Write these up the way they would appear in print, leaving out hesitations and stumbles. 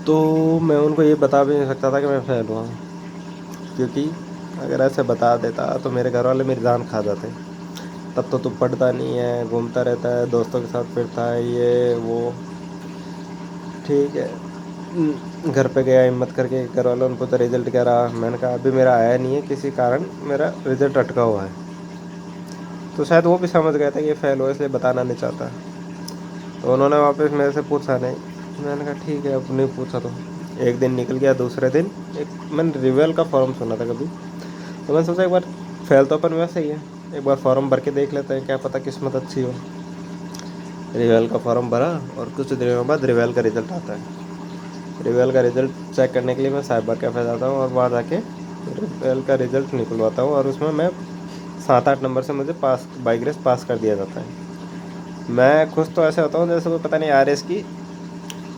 तो मैं उनको ये बता भी नहीं सकता था कि मैं फ़ेल हुआ हूँ, क्योंकि अगर ऐसे बता देता तो मेरे घर वाले मेरी जान खा जाते। तब तो तू पढ़ता नहीं है, घूमता रहता है, दोस्तों के साथ फिरता है, ये वो। ठीक है। घर पे गया हिम्मत करके, घर वालों ने पूछा रिजल्ट क्या रहा, मैंने कहा अभी मेरा आया नहीं है, किसी कारण मेरा रिजल्ट अटका हुआ है। तो शायद वो भी समझ गया था कि ये फेल हुआ, इसलिए बताना नहीं चाहता। तो उन्होंने वापस मेरे से पूछा नहीं। मैंने कहा ठीक है, अब नहीं पूछा तो। एक दिन निकल गया, दूसरे दिन एक मैंने रिवेल का फॉर्म सुना था कभी, तो मैंने सोचा एक बार, फेल तो अपन वैसे ही है, एक बार फॉर्म भर के देख लेते हैं, क्या पता किस्मत अच्छी हो। रिवेल का फॉर्म भरा और कुछ दिनों बाद रिवेल का रिजल्ट आता है। रिवेल का रिजल्ट चेक करने के लिए मैं साइबर कैफ़े जाता हूँ और वहाँ जाके रिवेल का रिजल्ट निकलवाता हूँ, और उसमें मैं 7-8 नंबर से मुझे पास बाई ग्रेस पास कर दिया जाता है। मैं खुश तो ऐसे होता हूँ जैसे कोई पता नहीं आरएस की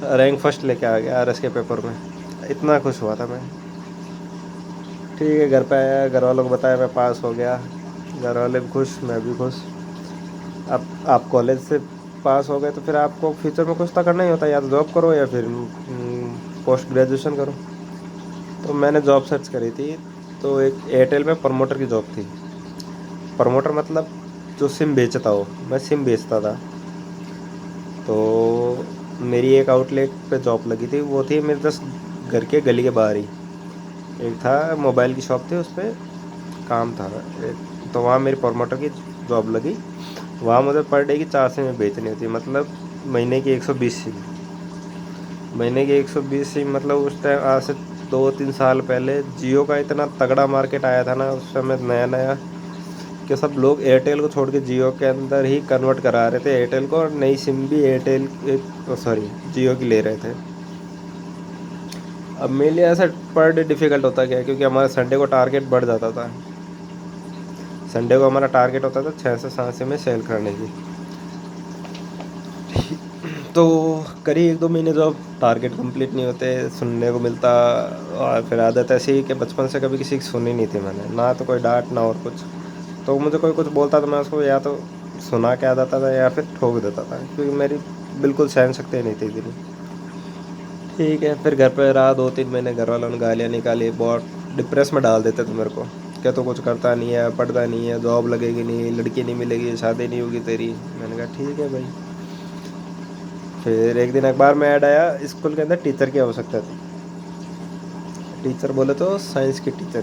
रैंक फर्स्ट लेके आ गया आरएस के पेपर में, इतना खुश हुआ था मैं। ठीक है, घर पे आया, घर वालों को बताया मैं पास हो गया। घर वाले भी खुश, मैं भी खुश। अब आप कॉलेज से पास हो गए तो फिर आपको फ्यूचर में कुछ तो करना ही होता है, या तो जॉब करो या फिर पोस्ट ग्रेजुएशन करो। तो मैंने जॉब सर्च करी थी, तो एक एयरटेल में प्रमोटर की जॉब थी। प्रमोटर मतलब जो सिम बेचता हो, मैं सिम बेचता था। तो मेरी एक आउटलेट पे जॉब लगी थी, वो थी मेरे जस्ट घर के गली के बाहर ही। एक था मोबाइल की शॉप थी, उस पर काम था एक, तो वहाँ मेरी प्रमोटर की जॉब लगी। वहाँ मुझे पर डे की 4 सिमें बेचनी होती, मतलब महीने की 120 सिम। महीने की 120 सिम मतलब उस टाइम आज से 2-3 साल पहले जियो का इतना तगड़ा मार्केट आया था ना उस समय, नया नया, कि सब लोग एयरटेल को छोड़ के जियो के अंदर ही कन्वर्ट करा रहे थे एयरटेल को, और नई सिम भी एयरटेल सॉरी जियो की ले रहे थे। अब मेरे लिए ऐसा पर डे डिफ़िकल्ट होता गया, क्योंकि हमारे संडे को टारगेट बढ़ जाता था। संडे को हमारा टारगेट होता था 6 से 7 सिमें सेल करने की। तो करीब 1-2 महीने जॉब, टारगेट कंप्लीट नहीं होते, सुनने को मिलता। और फिर आदत ऐसी ही कि बचपन से कभी किसी की सुनी नहीं थी मैंने, ना तो कोई डांट ना और कुछ। तो मुझे कोई कुछ बोलता तो मैं उसको या तो सुना के आ जाता था या फिर ठोक देता था, क्योंकि मेरी बिल्कुल सहन शक्ति नहीं थी इतनी। ठीक है, फिर घर पे रहा 2-3 महीने, घर वालों ने गालियाँ निकाली, बहुत डिप्रेस में डाल देते थे मेरे को। क्या तो कुछ करता नहीं है, पढ़ता नहीं है, जॉब लगेगी नहीं, लड़की नहीं मिलेगी, शादी नहीं होगी तेरी। मैंने कहा ठीक है भाई। फिर एक दिन अखबार में ऐड आया, स्कूल के अंदर टीचर की आवश्यकता थी। टीचर बोले तो साइंस की टीचर।